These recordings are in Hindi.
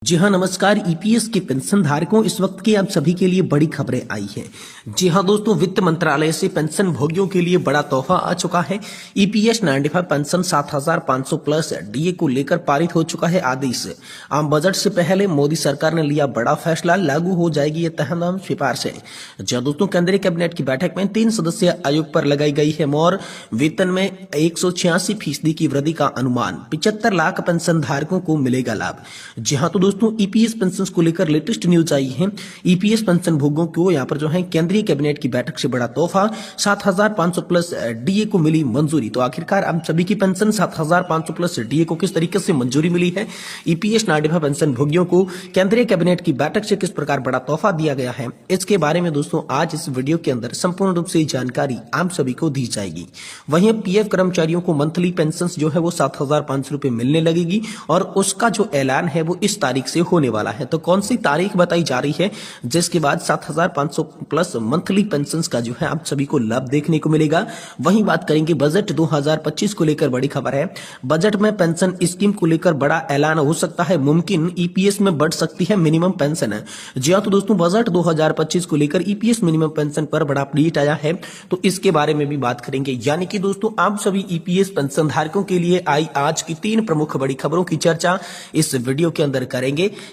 जी हाँ, नमस्कार। ईपीएस के पेंशन धारकों, इस वक्त की आप सभी के लिए बड़ी खबरें आई हैं। जी हाँ दोस्तों, वित्त मंत्रालय से पेंशन भोगियों के लिए बड़ा तोहफा आ चुका है। ईपीएस 95 पेंशन 7,500 प्लस डीए को लेकर पारित हो चुका है आदेश। आम बजट से पहले मोदी सरकार ने लिया बड़ा फैसला, लागू हो जाएगी ये तहम सिफारिशें। जी दोस्तों, केंद्रीय कैबिनेट की बैठक में 3 सदस्यीय आयोग पर लगाई गई है मोहर। वेतन में 186% की वृद्धि का अनुमान, 75 लाख पेंशन धारकों को मिलेगा लाभ। जी हाँ तो दोस्तों, ईपीएस पेंशन को लेकर लेटेस्ट न्यूज आई है। ईपीएस पेंशन भोगियों को यहाँ पर जो है केंद्रीय कैबिनेट की बैठक से बड़ा तोहफा, 7,500 प्लस डीए को मिली मंजूरी। तो आखिरकार हम सभी की पेंशन 7,500 प्लस डीए को किस तरीके से मंजूरी मिली है, ईपीएस 95 पेंशन भोगियों को केंद्रीय कैबिनेट की बैठक से किस प्रकार बड़ा तोहफा दिया गया है, इसके बारे में दोस्तों आज इस वीडियो के अंदर संपूर्ण रूप से जानकारी आप सभी को दी जाएगी। वहीं पीएफ कर्मचारियों को मंथली पेंशन जो है वो 7,500 रुपए मिलने लगेगी और उसका जो ऐलान है वो इस तारीख से होने वाला है। तो कौन सी तारीख बताई जा रही है जिसके बाद 7,500 प्लस मंथली पेंशन का जो है आप सभी को लाभ देखने को मिलेगा। वहीं बात करेंगे बजट 2025 को लेकर बड़ी खबर है। बजट में पेंशन स्कीम को लेकर बड़ा ऐलान हो सकता है, मुमकिन ईपीएस में बढ़ सकती है मिनिमम पेंशन। जी हाँ तो दोस्तों, बजट 2025 को लेकर ईपीएस मिनिमम पेंशन पर बड़ा अपडेट आया है, तो इसके बारे में भी बात करेंगे। यानी कि दोस्तों, आप सभी ईपीएस पेंशन धारकों के लिए आई आज की 3 प्रमुख बड़ी खबरों की चर्चा इस वीडियो के अंदर करेंगे।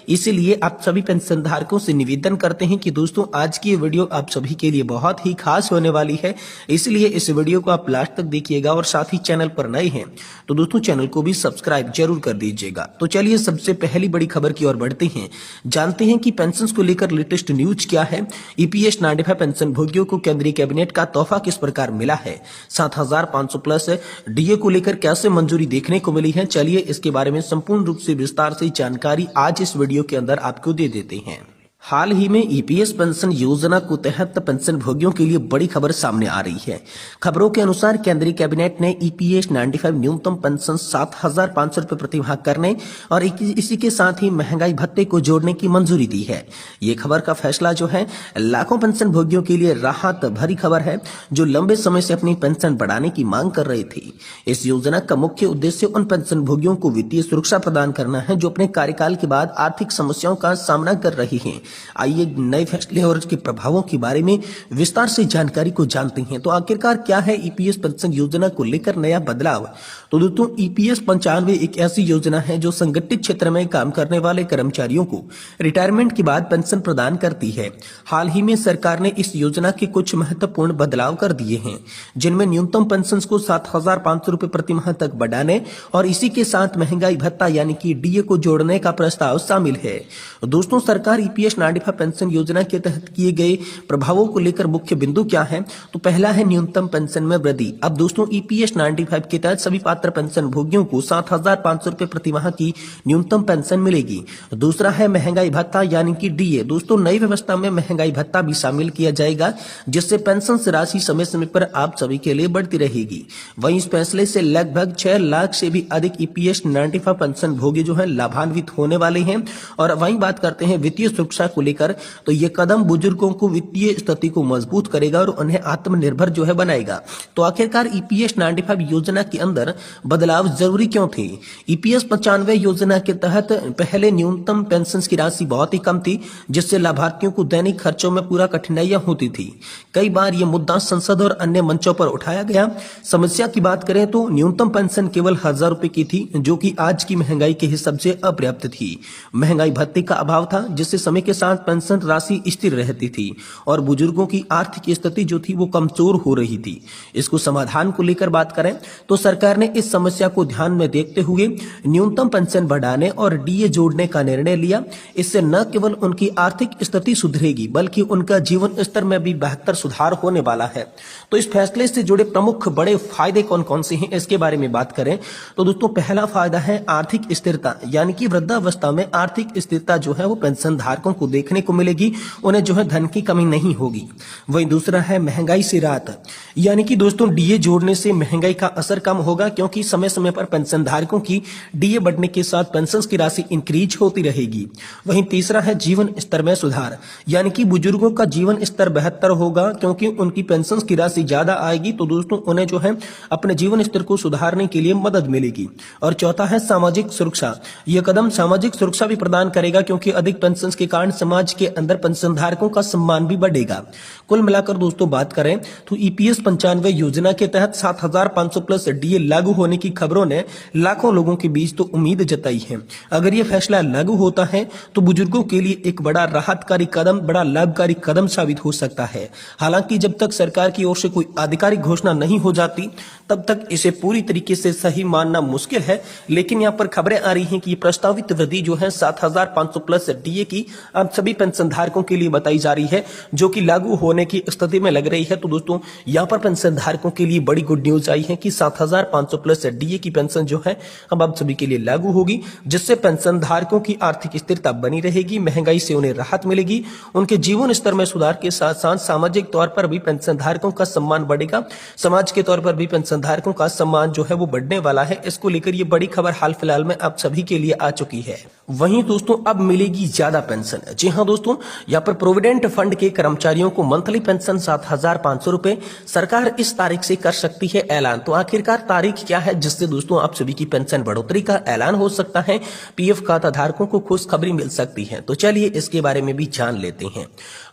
इसीलिए आप सभी पेंशन धारकों से निवेदन करते हैं कि दोस्तों आज की ये वीडियो आप सभी के लिए बहुत ही खास होने वाली है, इसलिए इस वीडियो को आप लास्ट तक देखिएगा और साथ ही चैनल पर नए हैं तो दोस्तों चैनल को भी सब्सक्राइब जरूर कर दीजिएगा। तो चलिए सबसे पहली बड़ी खबर की ओर बढ़ते हैं, जानते हैं कि पेंशन को लेकर लेटेस्ट न्यूज क्या है। ईपीएस 95 पेंशन भोगियों को केंद्रीय कैबिनेट का तोहफा किस प्रकार मिला है, 7,500 प्लस डीए को लेकर कैसे मंजूरी देखने को मिली है, चलिए इसके बारे में संपूर्ण रूप से विस्तार से जानकारी आज इस वीडियो के अंदर आपको दे देते हैं। हाल ही में ईपीएस पेंशन योजना को तहत पेंशन भोगियों के लिए बड़ी खबर सामने आ रही है। खबरों के अनुसार केंद्रीय कैबिनेट ने ईपीएस 95 न्यूनतम पेंशन 7,500 रुपए प्रतिमाह करने और इसी के साथ ही महंगाई भत्ते को जोड़ने की मंजूरी दी है। ये खबर का फैसला जो है लाखों पेंशन भोगियों के लिए राहत भरी खबर है, जो लंबे समय से अपनी पेंशन बढ़ाने की मांग कर रहे थे। इस योजना का मुख्य उद्देश्य उन पेंशन भोगियों को वित्तीय सुरक्षा प्रदान करना है जो अपने कार्यकाल के बाद आर्थिक समस्याओं का सामना कर रही हैं। आइए नए फैसले और इसके प्रभावों के बारे में विस्तार से जानकारी को जानते हैं। तो आखिरकार क्या है ईपीएस पेंशन योजना को लेकर नया बदलाव। तो दोस्तों, ईपीएस 95 एक ऐसी योजना है जो संगठित क्षेत्र में काम करने वाले कर्मचारियों को रिटायरमेंट के बाद पेंशन प्रदान करती है। हाल ही में सरकार ने इस योजना के कुछ महत्वपूर्ण बदलाव कर दिए हैं, जिनमें न्यूनतम पेंशन को 7,500 रुपए प्रति माह तक बढ़ाने और इसी के साथ महंगाई भत्ता यानी कि डीए को जोड़ने का प्रस्ताव शामिल है। दोस्तों, सरकार ईपीएस 95 पेंशन योजना के तहत किए गए प्रभावों को लेकर मुख्य बिंदु क्या है। तो पहला है न्यूनतम पेंशन में वृद्धि। अब दोस्तों, ईपीएस 95 के तहत सभी पात्र पेंशन भोगियों को 7,500 रुपए प्रति माह की न्यूनतम पेंशन मिलेगी। दूसरा है महंगाई भत्ता यानी कि डीए। दोस्तों, नई व्यवस्था में महंगाई भत्ता भी शामिल किया जाएगा, जिससे पेंशन राशि समय समय पर आप सभी के लिए बढ़ती रहेगी। वहीं इस फैसले से लगभग 6 लाख से भी अधिक ईपीएस 95 पेंशन भोगी जो है लाभान्वित होने वाले हैं। और वहीं बात करते हैं वित्तीय सुरक्षा को लेकर, तो ये कदम बुजुर्गों को वित्तीय स्थिति को मजबूत करेगा और उन्हें आत्मनिर्भर जो है बनाएगा। तो आखिरकार ईपीएस 95 योजना के अंदर बदलाव जरूरी क्यों थे। ईपीएस 95 योजना के तहत पहले न्यूनतम पेंशन की राशि बहुत ही कम थी, जिससे लाभार्थियों को दैनिक खर्चों में पूरा कठिनाइयां होती थी। कई बार यह मुद्दा संसद और अन्य मंचों पर उठाया गया। समस्या की बात करें तो न्यूनतम पेंशन केवल 1,000 रुपए की थी, जो कि आज की महंगाई के हिसाब से अपर्याप्त थी। महंगाई भत्ते का अभाव था, जिससे समय के साथ पेंशन राशि स्थिर रहती थी और बुजुर्गों की आर्थिक स्थिति जो थी वो कमजोर हो रही थी। इसको समाधान को लेकर बात करें तो सरकार ने इस समस्या को ध्यान में देखते हुए न्यूनतम पेंशन बढ़ाने और डीए जोड़ने का निर्णय लिया। इससे न केवल उनकी आर्थिक स्थिति सुधरेगी, बल्कि उनका जीवन स्तर में भी बेहतर सुधार होने वाला है। तो इस फैसले से जुड़े प्रमुख बड़े फायदे कौन कौन से हैं, इसके बारे में बात करें तो दोस्तों, पहला फायदा है आर्थिक स्थिरता, यानी कि वृद्धावस्था में आर्थिक स्थिरता जो है वो पेंशन धारकों को को देखने को मिलेगी, उन्हें जो है धन की कमी नहीं होगी। वहीं दूसरा है महंगाई से राहत, यानी कि दोस्तों डीए जोड़ने से महंगाई का असर कम होगा, क्योंकि समय समय पर पेंशन धारकों की डीए बढ़ने के साथ पेंशन की राशि इंक्रीज होती रहेगी। वहीं तीसरा है जीवन स्तर में सुधार, यानी कि बुजुर्गों का जीवन स्तर बेहतर होगा, क्योंकि उनकी पेंशन की राशि ज्यादा आएगी, तो दोस्तों उन्हें जो है अपने जीवन स्तर को सुधारने के लिए मदद मिलेगी। और चौथा है सामाजिक सुरक्षा, यह कदम सामाजिक सुरक्षा भी प्रदान करेगा, क्योंकि अधिक पेंशन के कारण समाज के अंदर पेंशन धारकों का सम्मान भी बढ़ेगा। कुल मिलाकर दोस्तों बात करें तो ईपीएस 95 योजना के तहत 7500 प्लस डीए लागू होने की खबरों ने लाखों लोगों के बीच तो उम्मीद जताई है। अगर यह फैसला लागू होता है तो बुजुर्गों के लिए एक बड़ा राहतकारी कदम, बड़ा लाभकारी कदम साबित हो सकता है। हालांकि जब तक सरकार की ओर से कोई आधिकारिक घोषणा नहीं हो जाती तब तक इसे पूरी तरीके से सही मानना मुश्किल है, लेकिन यहाँ पर खबरें आ रही हैं कि प्रस्तावित वृद्धि जो है 7500 प्लस डीए की अब सभी पेंशन धारकों के लिए बताई जा रही है, जो कि लागू होने की स्थिति में लग रही है। तो दोस्तों यहाँ पर पेंशन धारकों के लिए बड़ी गुड न्यूज आई है कि 7500 प्लस डीए की पेंशन जो है अब सभी के लिए लागू होगी, जिससे पेंशन धारकों की आर्थिक स्थिरता बनी रहेगी, महंगाई से उन्हें राहत मिलेगी, उनके जीवन स्तर में सुधार के साथ साथ सामाजिक तौर पर भी पेंशन धारकों का सम्मान बढ़ेगा, समाज के तौर पर भी पेंशन धारकों का सम्मान जो है वो बढ़ने वाला है। इसको लेकर ये बड़ी खबर हाल फिलहाल में आप सभी के लिए आ चुकी है। वहीं दोस्तों अब मिलेगी ज्यादा पेंशन। जी हाँ दोस्तों, यहाँ पर प्रोविडेंट फंड के कर्मचारियों को मंथली पेंशन 7500 रुपए सरकार इस तारीख से कर सकती है ऐलान। तो आखिरकार तारीख क्या है जिससे दोस्तों आप सभी की पेंशन बढ़ोतरी का ऐलान हो सकता है, पीएफ खाता धारकों को खुशखबरी मिल सकती है? तो चलिए इसके बारे में भी जान लेते हैं।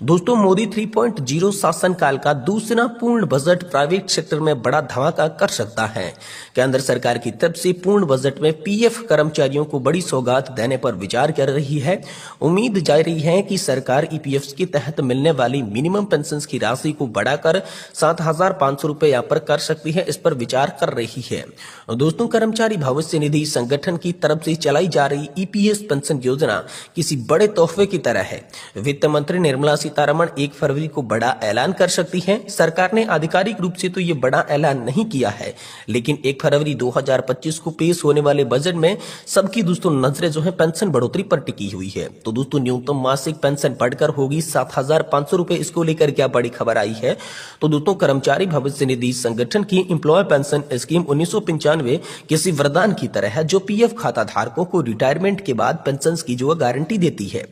दोस्तों मोदी 3.0 शासनकाल का दूसरा पूर्ण बजट प्राइवेट सेक्टर में बड़ा धमाका कर सकता है। केंद्र सरकार की तरफ से पूर्ण बजट में पीएफ कर्मचारियों को बड़ी सौगात देने पर विचार कर रही है। उम्मीद जा रही है कि सरकार ईपीएफ के तहत मिलने वाली मिनिमम पेंशन की राशि को बढ़ाकर 7500 रुपए यहाँ पर कर सकती है, इस पर विचार कर रही है। दोस्तों कर्मचारी भविष्य निधि संगठन की तरफ से चलाई जा रही ईपीएस पेंशन योजना किसी बड़े तोहफे की तरह है। वित्त मंत्री निर्मला सीतारमण 1 फरवरी को बड़ा ऐलान कर सकती है। सरकार ने आधिकारिक रूप से तो ये बड़ा ऐलान नहीं किया है, लेकिन 1 फरवरी 2025 को पेश होने वाले बजट में सबकी दोस्तों नजरें जो है पेंशन बढ़ोतरी पर टिकी हुई है। तो दोस्तों न्यूनतम मासिक पेंशन बढ़कर होगी 7500 रुपए। इसको लेकर क्या बड़ी खबर आई है? तो दोस्तों कर्मचारी भविष्य निधि संगठन की एम्प्लॉय पेंशन स्कीम 1995 किसी वरदान की तरह है, जो पीएफ खाता धारकों को रिटायरमेंट के बाद पेंशन की जो गारंटी देती है।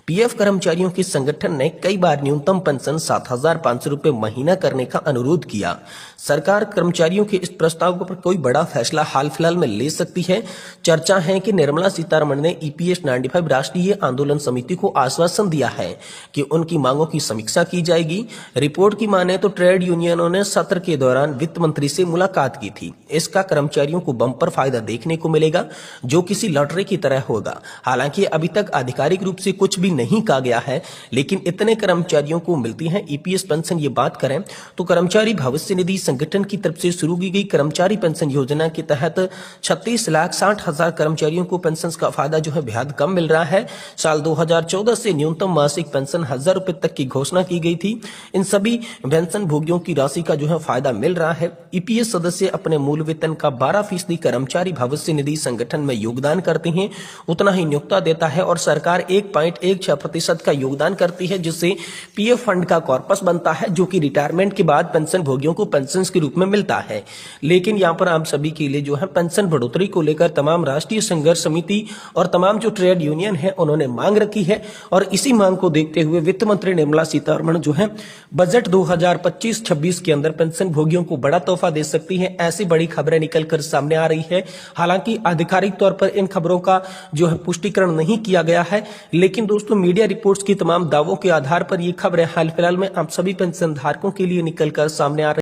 पीएफ कर्मचारियों के संगठन ने कई बार न्यूनतम पेंशन 7500 रुपए महीना करने का अनुरोध किया। सरकार कर्मचारियों के इस प्रस्ताव पर कोई बड़ा फैसला हाल फिलहाल में ले सकती है। चर्चा है कि निर्मला सीतारमण ने ईपीएस 95 राष्ट्रीय आंदोलन समिति को आश्वासन दिया है कि उनकी मांगों की समीक्षा की जाएगी। रिपोर्ट की माने तो ट्रेड यूनियनों ने सत्र के दौरान वित्त मंत्री से मुलाकात की थी। इसका कर्मचारियों को बम्पर फायदा देखने को मिलेगा, जो किसी लॉटरी की तरह होगा। हालांकि अभी तक आधिकारिक रूप से कुछ भी नहीं कहा गया है, लेकिन इतने कर्मचारियों को मिलती है ईपीएस पेंशन। ये बात करें तो कर्मचारी भविष्य निधि संगठन की तरफ से शुरू की गई कर्मचारी पेंशन योजना के तहत 36,60,000 कर्मचारियों को पेंशन का फायदा जो है बेहद कम मिल रहा है। साल 2014 से न्यूनतम मासिक पेंशन 1000 रुपए तक की घोषणा की गई थी। इन सभी पेंशन भोगियों की राशि का जो है फायदा मिल रहा है। ईपीएस सदस्य अपने मूल वेतन का 12% कर्मचारी भविष्य निधि संगठन में योगदान करते हैं, उतना ही नियोक्ता देता है, और सरकार 1.16% का योगदान करती है, जिससे पीएफ फंड का कॉर्पस बनता है, जो कि रिटायरमेंट के बाद पेंशन भोगियों को पेंशन के रूप में मिलता है। लेकिन यहाँ पर आप सभी के लिए जो है पेंशन बढ़ोतरी को लेकर तमाम राष्ट्रीय संघर्ष समिति और तमाम जो ट्रेड यूनियन है उन्होंने मांग रखी है, और इसी मांग को देखते हुए वित्त मंत्री निर्मला सीतारमण जो है बजट 2025-26 के अंदर पेंशन भोगियों को बड़ा तोहफा दे सकती है। ऐसी बड़ी खबरें निकलकर सामने आ रही है। हालांकि आधिकारिक तौर पर इन खबरों का जो है पुष्टिकरण नहीं किया गया है, लेकिन दोस्तों मीडिया रिपोर्ट्स की तमाम दावों के आधार पर ये खबरें हाल फिलहाल में आप सभी पेंशन धारकों के लिए निकलकर सामने आ रही